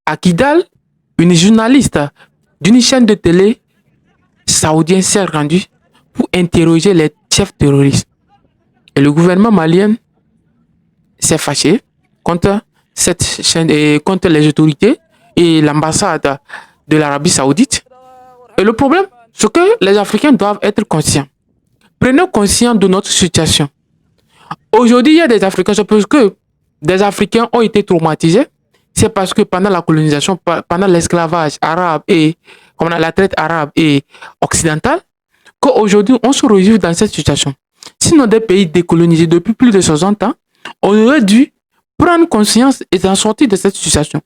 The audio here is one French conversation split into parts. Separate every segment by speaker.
Speaker 1: À Kidal, une journaliste d'une chaîne de télé saoudienne s'est rendue pour interroger les chefs terroristes. Et le gouvernement malien s'est fâché contre cette chaîne et contre les autorités et l'ambassade de l'Arabie Saoudite. Et le problème, c'est que les Africains doivent être conscients. Prenons conscience de notre situation. Aujourd'hui, il y a des Africains, je pense que des Africains ont été traumatisés. C'est parce que pendant la colonisation, pendant l'esclavage arabe et comme on a la traite arabe et occidentale, qu'aujourd'hui on se retrouve dans cette situation. Sinon, des pays décolonisés depuis plus de 60 ans, on aurait dû prendre conscience et s'en sortir de cette situation.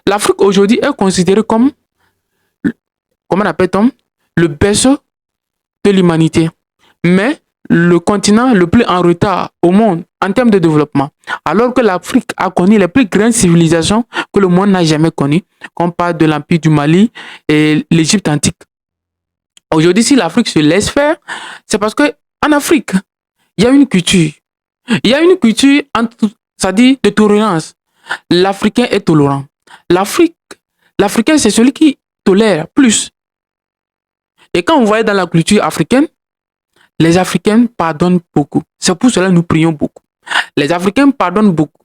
Speaker 1: L'Afrique aujourd'hui est considérée comme, comment on appelle-t-on, le berceau de l'humanité. Mais le continent le plus en retard au monde en termes de développement. Alors que l'Afrique a connu les plus grandes civilisations que le monde n'a jamais connues. On parle de l'Empire du Mali et l'Égypte antique. Aujourd'hui, si l'Afrique se laisse faire, c'est parce que en Afrique, il y a une culture. Il y a une culture, c'est-à-dire de tolérance. L'Africain est tolérant. L'Africain, c'est celui qui tolère plus. Et quand on voit dans la culture africaine, les Africains pardonnent beaucoup. C'est pour cela que nous prions beaucoup. Les Africains pardonnent beaucoup.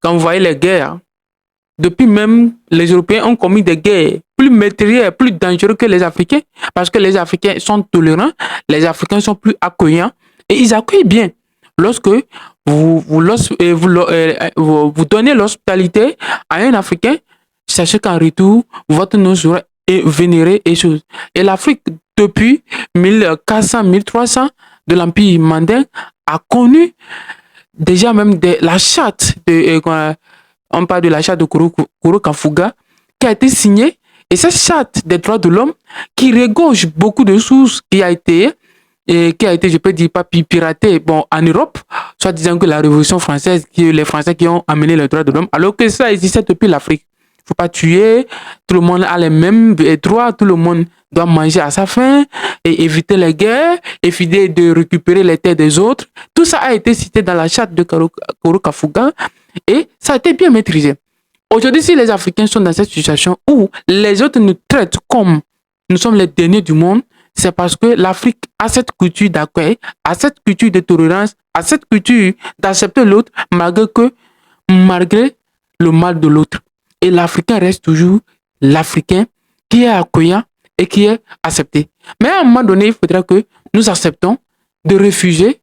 Speaker 1: Quand vous voyez les guerres, depuis même les Européens ont commis des guerres plus meurtrières, plus dangereuses que les Africains, parce que les Africains sont tolérants, les Africains sont plus accueillants et ils accueillent bien. Lorsque vous donnez l'hospitalité à un Africain, sachez qu'en retour, votre nom sera vénéré et choses. Et l'Afrique, depuis 1400, 1300 de l'Empire mandin, a connu déjà même la charte de, on parle de la charte de Kuro Kafuga, qui a été signée, et cette charte des droits de l'homme qui regorge beaucoup de sources qui a été, je peux dire, pas piratée, bon, en Europe, soit disant que la Révolution française, les Français qui ont amené les droits de l'homme, alors que ça existait depuis l'Afrique. Il ne faut pas tuer, tout le monde a les mêmes droits, tout le monde doit manger à sa faim, et éviter les guerres, éviter de récupérer les terres des autres. Tout ça a été cité dans la charte de Kuro Kafuga, et ça a été bien maîtrisé. Aujourd'hui, si les Africains sont dans cette situation où les autres nous traitent comme nous sommes les derniers du monde, c'est parce que l'Afrique a cette culture d'accueil, a cette culture de tolérance, a cette culture d'accepter l'autre malgré le mal de l'autre. Et l'Africain reste toujours l'Africain qui est accueillant et qui est accepté. Mais à un moment donné, il faudra que nous acceptons de refuser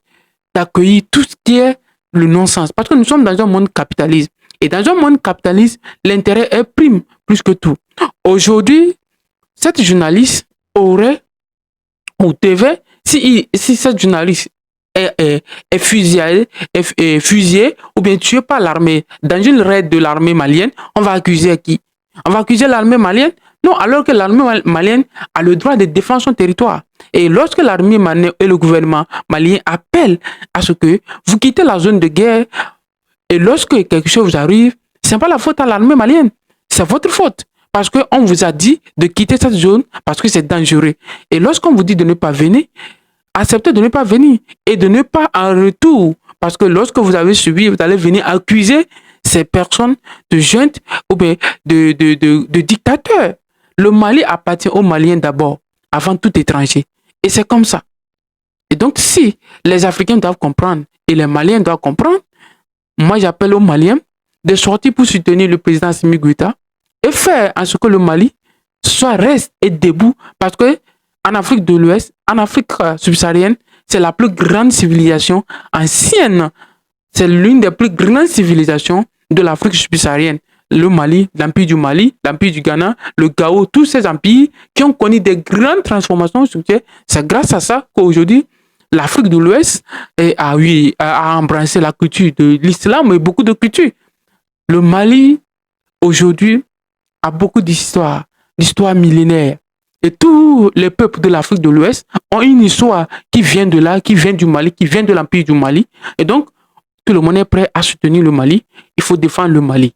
Speaker 1: d'accueillir tout ce qui est le non-sens. Parce que nous sommes dans un monde capitaliste. Et dans un monde capitaliste, l'intérêt est prime plus que tout. Aujourd'hui, cette journaliste aurait ou devait, si cette journaliste est fusillée ou bien tuée par l'armée dans une raid de l'armée malienne, on va accuser qui? On va accuser l'armée malienne? Non, alors que l'armée malienne a le droit de défendre son territoire. Et lorsque l'armée malienne et le gouvernement malien appellent à ce que vous quittez la zone de guerre, et lorsque quelque chose vous arrive, ce n'est pas la faute à l'armée malienne, c'est votre faute. Parce qu'on vous a dit de quitter cette zone parce que c'est dangereux. Et lorsqu'on vous dit de ne pas venir, acceptez de ne pas venir et de ne pas en retour. Parce que lorsque vous avez subi, vous allez venir accuser ces personnes de junte ou bien de dictateurs. Le Mali appartient aux Maliens d'abord, avant tout étranger. Et c'est comme ça. Et donc, si les Africains doivent comprendre et les Maliens doivent comprendre, moi j'appelle aux Maliens de sortir pour soutenir le président Assimi Goïta et faire en ce que le Mali reste et debout. Parce que en Afrique de l'Ouest, en Afrique subsaharienne, c'est la plus grande civilisation ancienne. C'est l'une des plus grandes civilisations de l'Afrique subsaharienne. Le Mali, l'Empire du Mali, l'Empire du Ghana, le Gao, tous ces empires qui ont connu des grandes transformations. C'est grâce à ça qu'aujourd'hui, l'Afrique de l'Ouest a embrassé la culture de l'islam et beaucoup de cultures. Le Mali, aujourd'hui, a beaucoup d'histoires millénaires. Et tous les peuples de l'Afrique de l'Ouest ont une histoire qui vient de là, qui vient du Mali, qui vient de l'Empire du Mali. Et donc, tout le monde est prêt à soutenir le Mali. Il faut défendre le Mali.